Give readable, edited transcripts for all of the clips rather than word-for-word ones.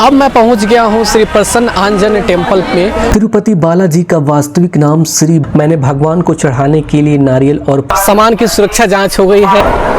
अब मैं पहुंच गया हूं श्री प्रसन्न आंजनेय टेम्पल में। तिरुपति बालाजी का वास्तविक नाम श्री। मैंने भगवान को चढ़ाने के लिए नारियल और सामान की सुरक्षा जांच हो गई है।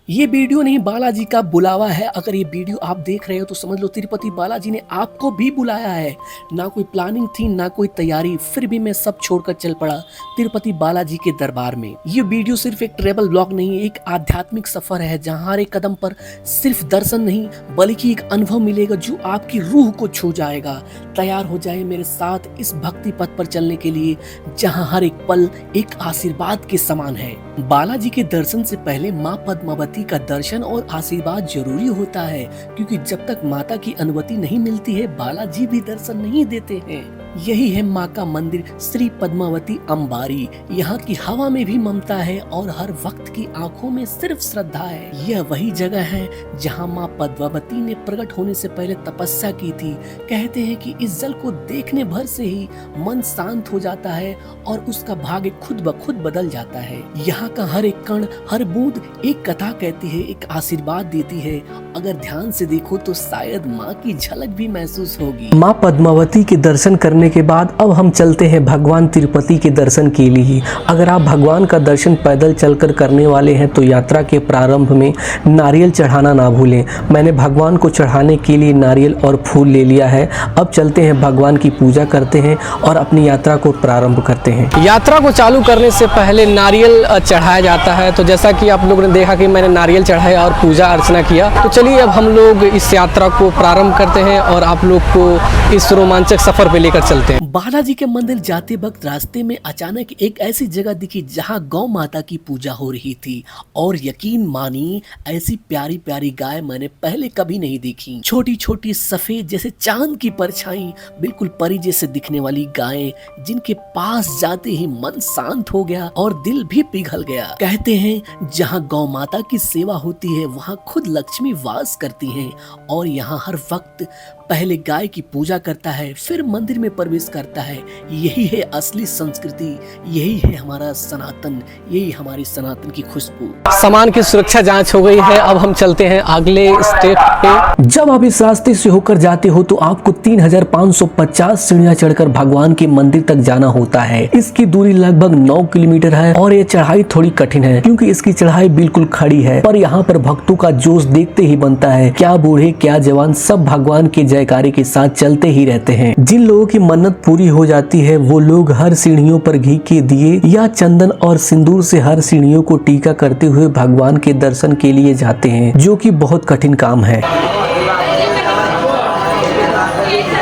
ये वीडियो नहीं बालाजी का बुलावा है। अगर ये वीडियो आप देख रहे हो तो समझ लो तिरुपति बालाजी ने आपको भी बुलाया है। ना कोई प्लानिंग थी ना कोई तैयारी, फिर भी मैं सब छोड़कर चल पड़ा तिरुपति बालाजी के दरबार में। ये वीडियो सिर्फ एक ट्रेवल ब्लॉग नहीं, एक आध्यात्मिक सफर है जहाँ हर एक कदम पर सिर्फ दर्शन नहीं बल्कि एक अनुभव मिलेगा जो आपकी रूह को छू जाएगा। तैयार हो जाए मेरे साथ इस भक्ति पथ पर चलने के लिए जहाँ हर एक पल एक आशीर्वाद के समान है। बालाजी के दर्शन से पहले माँ पद्मावती का दर्शन और आशीर्वाद जरूरी होता है, क्योंकि जब तक माता की अनुमति नहीं मिलती है बालाजी भी दर्शन नहीं देते हैं। यही है माँ का मंदिर श्री पद्मावती अंबारी। यहाँ की हवा में भी ममता है और हर वक्त की आंखों में सिर्फ श्रद्धा है। यह वही जगह है जहाँ माँ पद्मावती ने प्रकट होने से पहले तपस्या की थी। कहते हैं कि इस जल को देखने भर से ही मन शांत हो जाता है और उसका भाग्य खुद ब खुद बदल जाता है। यहाँ का हर एक कण हर बूंद एक कथा कहती है, एक आशीर्वाद देती है। अगर ध्यान से देखो तो शायद माँ की झलक भी महसूस होगी। माँ पद्मावती के दर्शन करने के बाद अब हम चलते हैं भगवान तिरुपति के दर्शन के लिए। अगर आप भगवान का दर्शन पैदल चलकर करने वाले हैं तो यात्रा के प्रारंभ में नारियल चढ़ाना ना भूलें। मैंने भगवान को चढ़ाने के लिए नारियल और फूल ले लिया है। अब चलते हैं भगवान की पूजा करते हैं और अपनी यात्रा को प्रारंभ करते हैं। यात्रा को चालू करने से पहले नारियल चढ़ाया जाता है। तो जैसा कि आप लोगों ने देखा कि मैंने नारियल चढ़ाया और पूजा अर्चना किया, तो चलिए अब हम लोग इस यात्रा को प्रारंभ करते हैं और आप लोग को इस रोमांचक सफर पे लेकर चलते हैं। बालाजी के मंदिर जाते वक्त रास्ते में अचानक एक ऐसी जगह दिखी जहां गौ माता की पूजा हो रही थी। और यकीन मानी ऐसी प्यारी प्यारी गाय मैंने पहले कभी नहीं देखी। छोटी छोटी सफेद जैसे चांद की परछाई, बिल्कुल परी जैसे दिखने वाली गायें जिनके पास जाते ही मन शांत हो गया और दिल भी पिघल गया। कहते हैं जहां गौ माता की सेवा होती है वहां खुद लक्ष्मी वास करती हैं। और यहाँ हर वक्त पहले गाय की पूजा करता है फिर मंदिर में प्रवेश करता है। यही है असली संस्कृति, यही है हमारा सनातन, यही हमारी सनातन की खुशबू। सामान की सुरक्षा जांच हो गई है। अब हम चलते हैं अगले स्टेप पे। जब आप इस रास्ते से होकर जाते हो तो आपको 3550 सीढ़ियां चढ़कर भगवान के मंदिर तक जाना होता है। इसकी दूरी लगभग 9 किलोमीटर है और ये चढ़ाई थोड़ी कठिन है क्योंकि इसकी चढ़ाई बिल्कुल खड़ी है। पर यहाँ पर भक्तों का जोश देखते ही बनता है। क्या बूढ़े क्या जवान सब भगवान के जयकारे के साथ चलते ही रहते हैं। जिन लोगों की मन्नत पूरी हो जाती है वो लोग हर सीढ़ियों पर घी के दिए या चंदन और सिंदूर से हर सीढ़ियों को टीका करते हुए भगवान के दर्शन के लिए जाते हैं, जो कि बहुत कठिन काम है।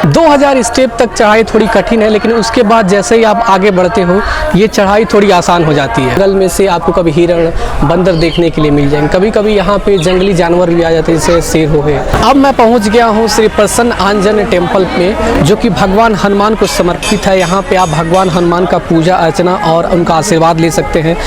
2000 स्टेप तक चढ़ाई थोड़ी कठिन है, लेकिन उसके बाद जैसे ही आप आगे बढ़ते हो ये चढ़ाई थोड़ी आसान हो जाती है। बगल में से आपको कभी हिरण बंदर देखने के लिए मिल जाएंगे। कभी कभी यहाँ पे जंगली जानवर भी आ जाते हैं जैसे शेर हो गए। अब मैं पहुँच गया हूँ श्री प्रसन्न आंजनेय टेम्पल में, जो कि भगवान हनुमान को समर्पित है। यहाँ पे आप भगवान हनुमान का पूजा अर्चना और उनका आशीर्वाद ले सकते हैं।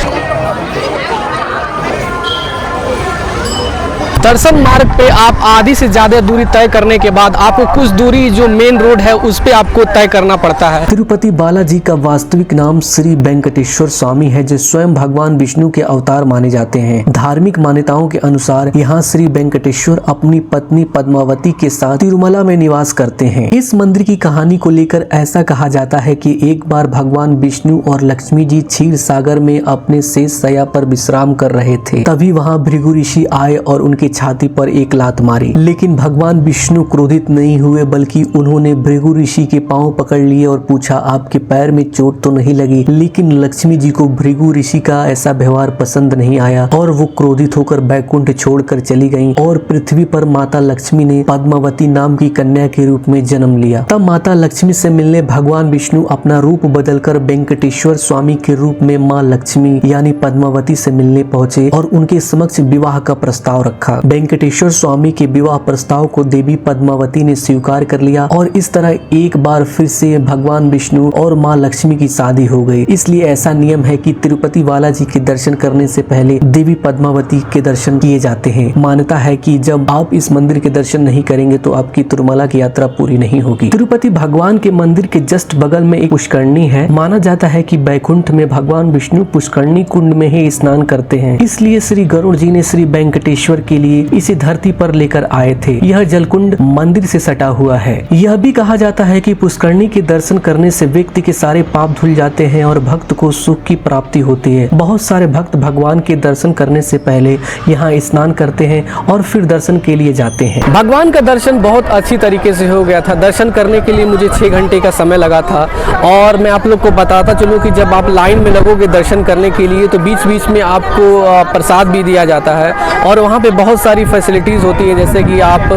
दर्शन मार्ग पे आप आधी से ज्यादा दूरी तय करने के बाद आपको कुछ दूरी जो मेन रोड है उस पे आपको तय करना पड़ता है। तिरुपति बालाजी का वास्तविक नाम श्री वेंकटेश्वर स्वामी है, जो स्वयं भगवान विष्णु के अवतार माने जाते हैं। धार्मिक मान्यताओं के अनुसार यहाँ श्री वेंकटेश्वर अपनी पत्नी पद्मावती के साथ तिरुमला में निवास करते हैं। इस मंदिर की कहानी को लेकर ऐसा कहा जाता है कि एक बार भगवान विष्णु और लक्ष्मी जी क्षीर सागर में अपने शेष शैया पर विश्राम कर रहे थे। तभी वहाँ भृगु ऋषि आए और उनके छाती पर एक लात मारी। लेकिन भगवान विष्णु क्रोधित नहीं हुए, बल्कि उन्होंने भृगु ऋषि के पांव पकड़ लिए और पूछा, आपके पैर में चोट तो नहीं लगी? लेकिन लक्ष्मी जी को भृगु ऋषि का ऐसा व्यवहार पसंद नहीं आया और वो क्रोधित होकर बैकुंठ छोड़कर चली गईं। और पृथ्वी पर माता लक्ष्मी ने पद्मावती नाम की कन्या के रूप में जन्म लिया। तब माता लक्ष्मी से मिलने भगवान विष्णु अपना रूप बदलकर वेंकटेश्वर स्वामी के रूप में माँ लक्ष्मी यानी पद्मावती से मिलने पहुंचे और उनके समक्ष विवाह का प्रस्ताव रखा। वेंकटेश्वर स्वामी के विवाह प्रस्ताव को देवी पद्मावती ने स्वीकार कर लिया और इस तरह एक बार फिर से भगवान विष्णु और माँ लक्ष्मी की शादी हो गई। इसलिए ऐसा नियम है कि तिरुपति बालाजी के दर्शन करने से पहले देवी पद्मावती के दर्शन किए जाते हैं। मान्यता है कि जब आप इस मंदिर के दर्शन नहीं करेंगे तो आपकी तिरुमला की यात्रा पूरी नहीं होगी। तिरुपति भगवान के मंदिर के जस्ट बगल में एक पुष्करणी है। माना जाता है कि बैकुंठ में भगवान विष्णु पुष्करणी कुंड में ही स्नान करते हैं। इसलिए श्री गरुड़ जी ने श्री वेंकटेश्वर के लिए लिए इसे धरती पर लेकर आए थे। यह जलकुंड मंदिर से सटा हुआ है। यह भी कहा जाता है कि पुष्करणी के दर्शन करने से व्यक्ति के सारे पाप धुल जाते हैं और भक्त को सुख की प्राप्ति होती है। बहुत सारे भक्त भगवान के दर्शन करने से पहले यहाँ स्नान करते हैं और फिर दर्शन के लिए जाते हैं। भगवान का दर्शन बहुत अच्छी तरीके से हो गया था। दर्शन करने के लिए मुझे 6 घंटे का समय लगा था और मैं आप लोग को बताता चलूँ कि जब आप लाइन में लगोगे दर्शन करने के लिए तो बीच बीच में आपको प्रसाद भी दिया जाता है और वहाँ पे बहुत सारी फैसिलिटीज़ होती है, जैसे कि आप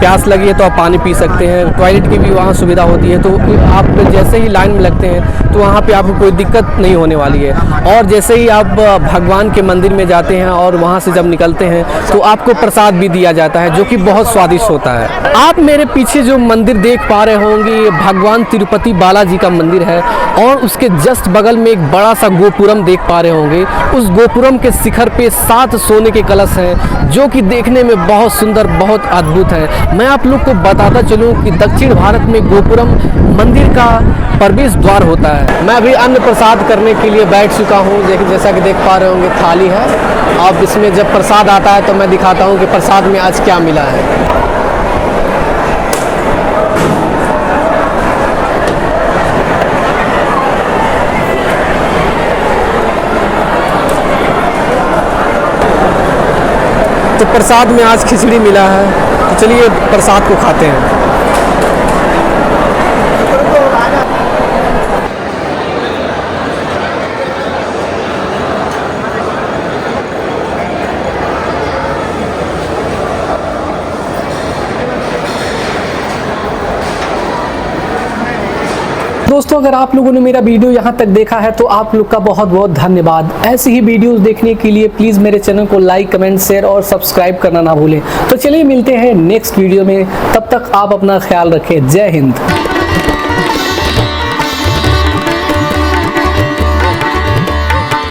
प्यास लगी है तो आप पानी पी सकते हैं, टॉयलेट की भी वहाँ सुविधा होती है। तो आप जैसे ही लाइन में लगते हैं तो वहाँ पे आपको कोई दिक्कत नहीं होने वाली है। और जैसे ही आप भगवान के मंदिर में जाते हैं और वहाँ से जब निकलते हैं तो आपको प्रसाद भी दिया जाता है जो कि बहुत स्वादिष्ट होता है। आप मेरे पीछे जो मंदिर देख पा रहे होंगे ये भगवान तिरुपति बालाजी का मंदिर है और उसके जस्ट बगल में एक बड़ा सा गोपुरम देख पा रहे होंगे। उस गोपुरम के शिखर पे 7 सोने के कलश हैं जो कि देखने में बहुत सुंदर, बहुत अद्भुत है। मैं आप लोग को बताता चलूं कि दक्षिण भारत में गोपुरम मंदिर का प्रवेश द्वार होता है। मैं अभी अन्न प्रसाद करने के लिए बैठ चुका हूँ। जैसा कि देख पा रहे होंगे थाली है। अब इसमें जब प्रसाद आता है तो मैं दिखाता हूँ कि प्रसाद में आज क्या मिला है। तो प्रसाद में आज खिचड़ी मिला है, तो चलिए प्रसाद को खाते हैं। दोस्तों, अगर आप लोगों ने मेरा वीडियो यहाँ तक देखा है तो आप लोग का बहुत बहुत धन्यवाद। ऐसी ही वीडियोस देखने के लिए प्लीज़ मेरे चैनल को लाइक, कमेंट, शेयर और सब्सक्राइब करना ना भूलें। तो चलिए मिलते हैं नेक्स्ट वीडियो में, तब तक आप अपना ख्याल रखें। जय हिंद।